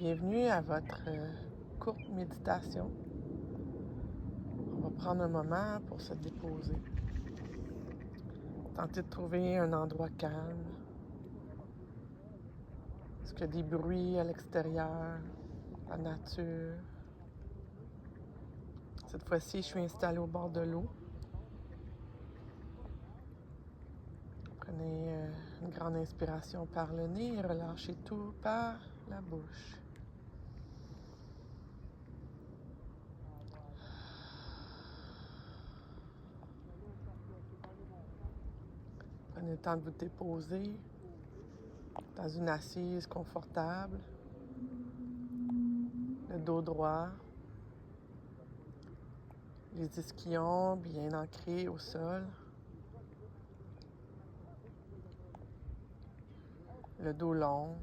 Bienvenue à votre courte méditation. On va prendre un moment pour se déposer. Tentez de trouver un endroit calme. Est-ce qu'il y a des bruits à l'extérieur, la nature? Cette fois-ci, je suis installée au bord de l'eau. Prenez une grande inspiration par le nez et relâchez tout par la bouche. Prenez le temps de vous déposer dans une assise confortable, le dos droit, les ischions bien ancrés au sol, le dos long,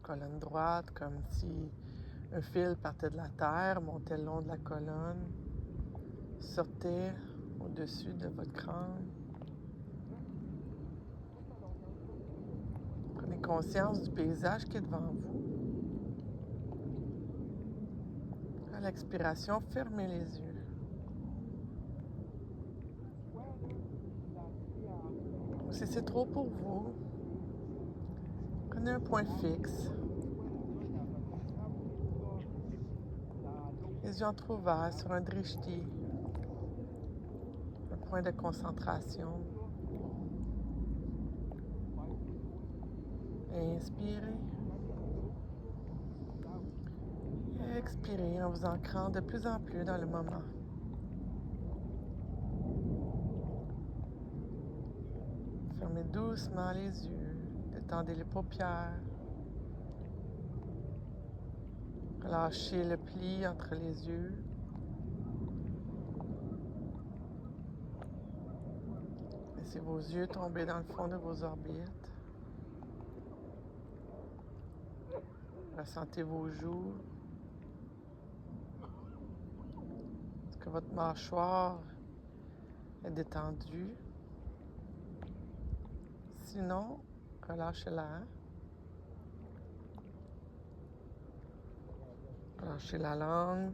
colonne droite comme si un fil partait de la terre, montait le long de la colonne, sortait au-dessus de votre crâne. Prenez conscience du paysage qui est devant vous. À l'expiration, fermez les yeux. Si c'est trop pour vous, prenez un point fixe. Les yeux entrouverts sur un drishti, un point de concentration. Inspirez. Expirez en vous ancrant de plus en plus dans le moment. Fermez doucement les yeux, détendez les paupières. Relâchez le pli entre les yeux. Laissez vos yeux tomber dans le fond de vos orbites. Ressentez vos joues. Est-ce que votre mâchoire est détendue? Sinon, relâchez-la. Relâchez la langue.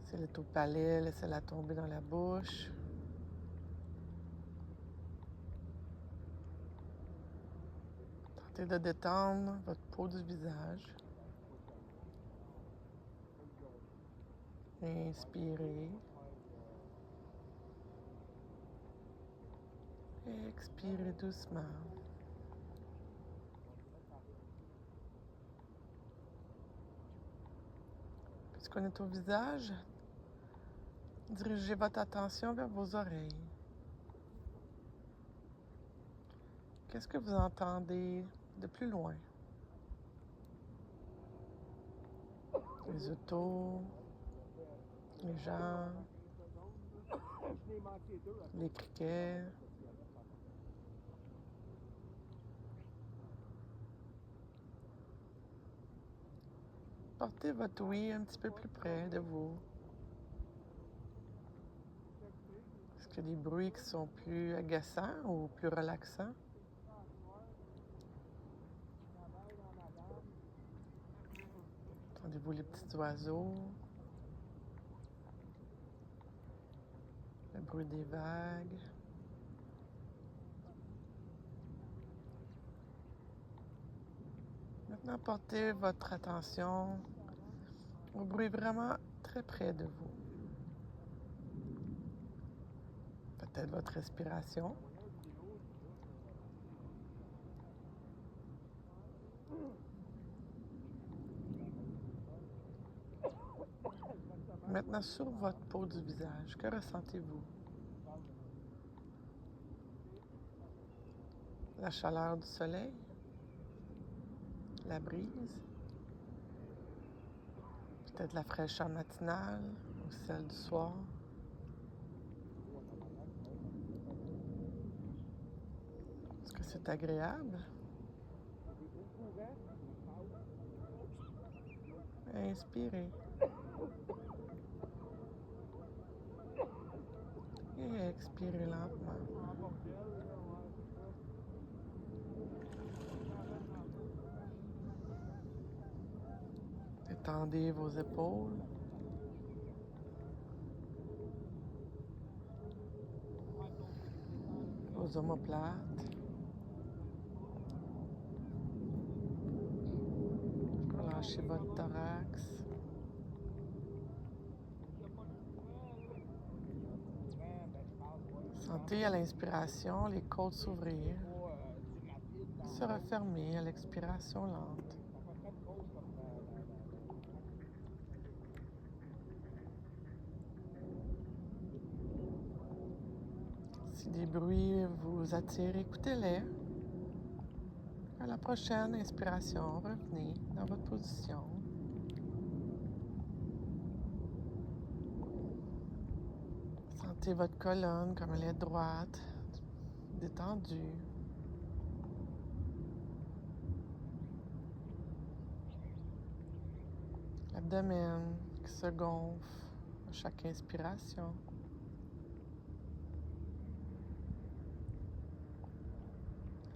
Si elle est au palais, laissez-la tomber dans la bouche. Tentez de détendre votre peau du visage. Inspirez. Expirez doucement. Puisqu'on est au visage, dirigez votre attention vers vos oreilles. Qu'est-ce que vous entendez de plus loin? Les autos, les gens, les criquets. Portez votre oui un petit peu plus près de vous. Est-ce qu'il y a des bruits qui sont plus agaçants ou plus relaxants? Entendez-vous les petits oiseaux? Le bruit des vagues? Maintenant, portez votre attention au bruit vraiment très près de vous. Peut-être votre respiration. Maintenant, sur votre peau du visage, que ressentez-vous? La chaleur du soleil? La brise? Peut-être la fraîcheur matinale ou celle du soir? Est-ce que c'est agréable? Inspirez. Et expirez lentement. Tendez vos épaules. Vos omoplates. Relâchez votre thorax. Sentez à l'inspiration les côtes s'ouvrir, se refermer à l'expiration lente. Si des bruits vous attirent, écoutez-les. À la prochaine inspiration, revenez dans votre position. Sentez votre colonne comme elle est droite, détendue. L'abdomen qui se gonfle à chaque inspiration.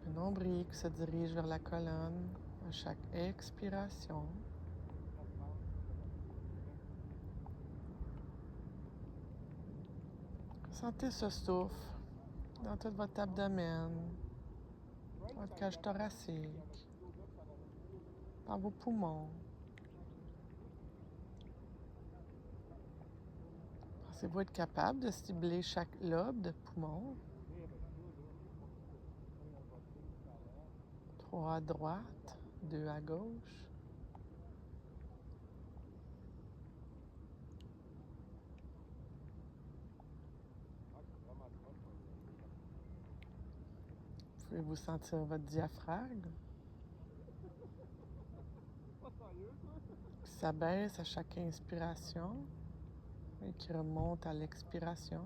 Le nombril qui se dirige vers la colonne à chaque expiration. Sentez ce souffle dans tout votre abdomen, votre cage thoracique, dans vos poumons. Pensez-vous être capable de cibler chaque lobe de poumon? 3 à droite, 2 à gauche. Pouvez-vous sentir votre diaphragme qui s'abaisse à chaque inspiration et qui remonte à l'expiration?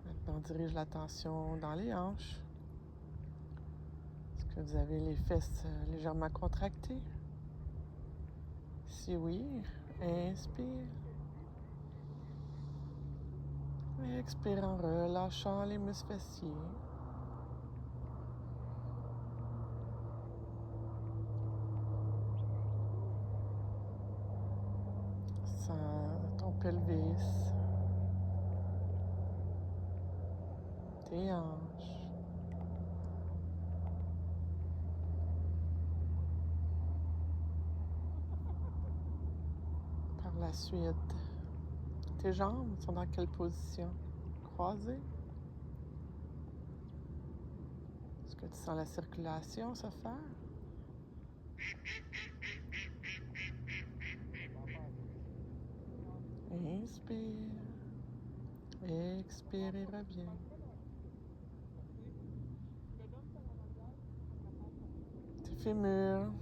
Maintenant, on dirige l'attention dans les hanches. Est-ce que vous avez les fesses légèrement contractées? Si oui, inspire. Et expire en relâchant les muscles fessiers. Sens ton pelvis, tes hanches. Par la suite, tes jambes sont dans quelle position? Croisées? Est-ce que tu sens la circulation se faire? Inspire. Expire et reviens. Tes fémurs,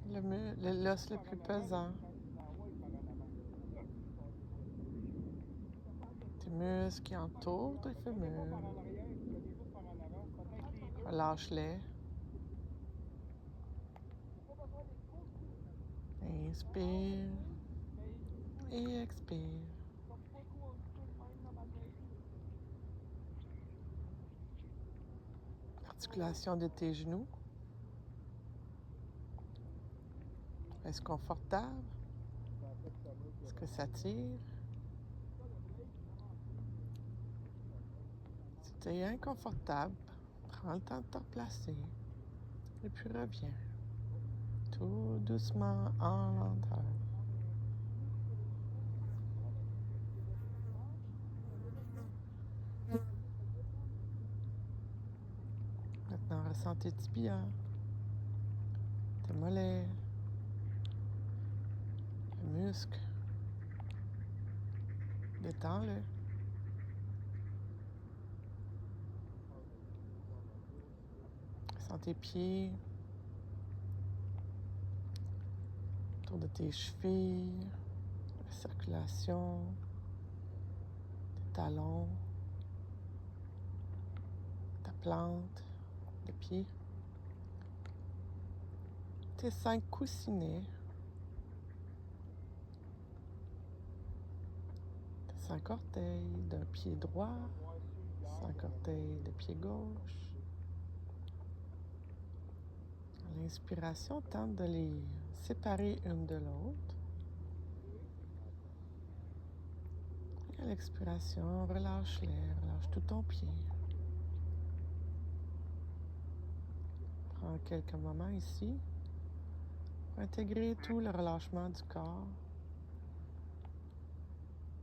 l'os le plus pesant. Tes muscles qui entourent tes fémurs. Relâche-les. Inspire et expire. Articulation de tes genoux. Est-ce confortable? Est-ce que ça tire? Si tu es inconfortable, prends le temps de te replacer et puis reviens. Tout doucement en lenteur. Maintenant, ressens tes tibias, tes mollets, les muscles. Détends-le. Sens tes pieds, autour de tes chevilles, la circulation, tes talons, ta plante de pied, tes 5 coussinets, tes 5 orteils d'un pied droit, 5 orteils de pied gauche, À l'inspiration, tente de les séparer une de l'autre. Et à l'expiration, relâche-les, relâche tout ton pied. Prends quelques moments ici pour intégrer tout le relâchement du corps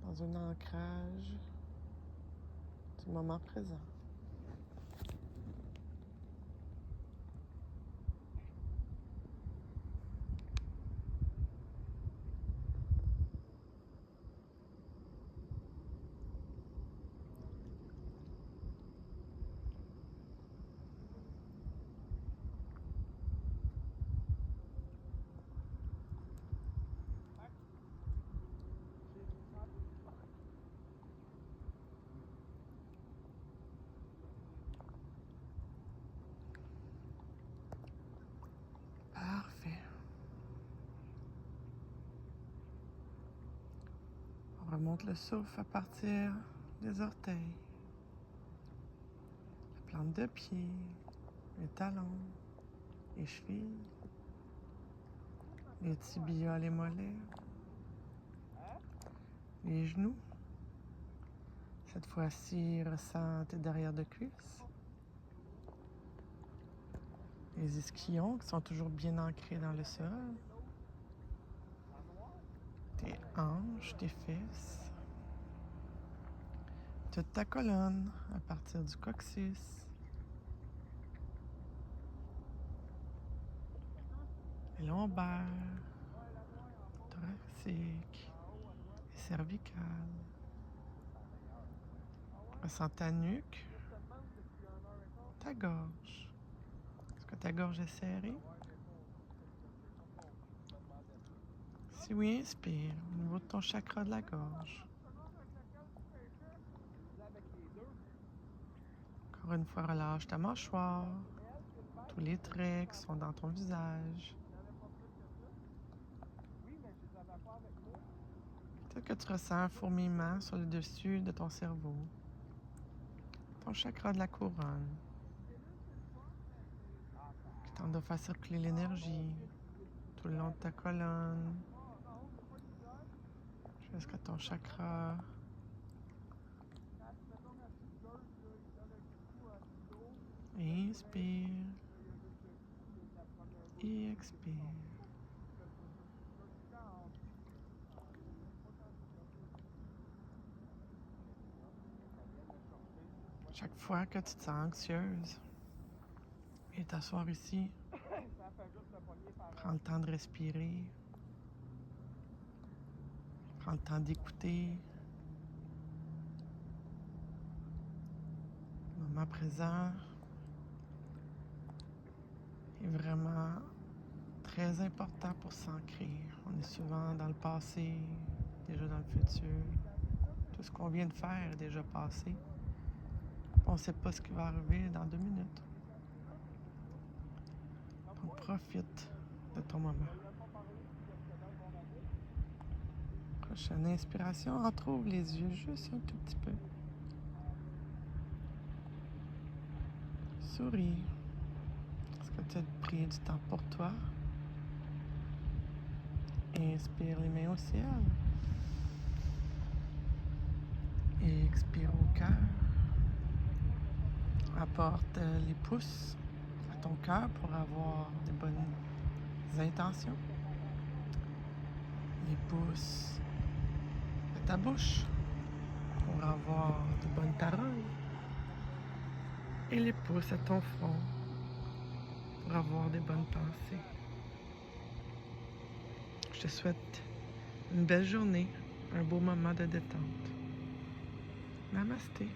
dans un ancrage du moment présent. Parfait. On remonte le souffle à partir des orteils, la plante de pied, les talons, les chevilles, les tibias, les mollets, les genoux. Cette fois-ci, ressens tes derrière de cuisses, les ischions qui sont toujours bien ancrés dans le sol, tes hanches, tes fesses, toute ta colonne à partir du coccyx, les lombaires, thoraciques, les cervicales. Ressens ta nuque, ta gorge. Est-ce que ta gorge est serrée? Si oui, inspire au niveau de ton chakra de la gorge. Encore une fois, relâche ta mâchoire, tous les traits qui sont dans ton visage. Peut-être que tu ressens un fourmillement sur le dessus de ton cerveau, ton chakra de la couronne, qui tente de faire circuler l'énergie tout le long de ta colonne, jusqu'à ton chakra. Inspire et expire. Chaque fois que tu te sens anxieuse, viens t'asseoir ici. Prends le temps de respirer. Prends le temps d'écouter. Le moment présent est vraiment très important pour s'ancrer. On est souvent dans le passé, déjà dans le futur. Tout ce qu'on vient de faire est déjà passé. On ne sait pas ce qui va arriver dans 2 minutes. Donc profite de ton moment. Prochaine inspiration, retrouve les yeux juste un tout petit peu. Souris. Est-ce que tu as pris du temps pour toi? Inspire les mains au ciel. Et expire au cœur. Apporte les pouces à ton cœur pour avoir des bonnes intentions. Les pouces à ta bouche pour avoir de bonnes paroles. Et les pouces à ton front pour avoir des bonnes pensées. Je te souhaite une belle journée, un beau moment de détente. Namasté.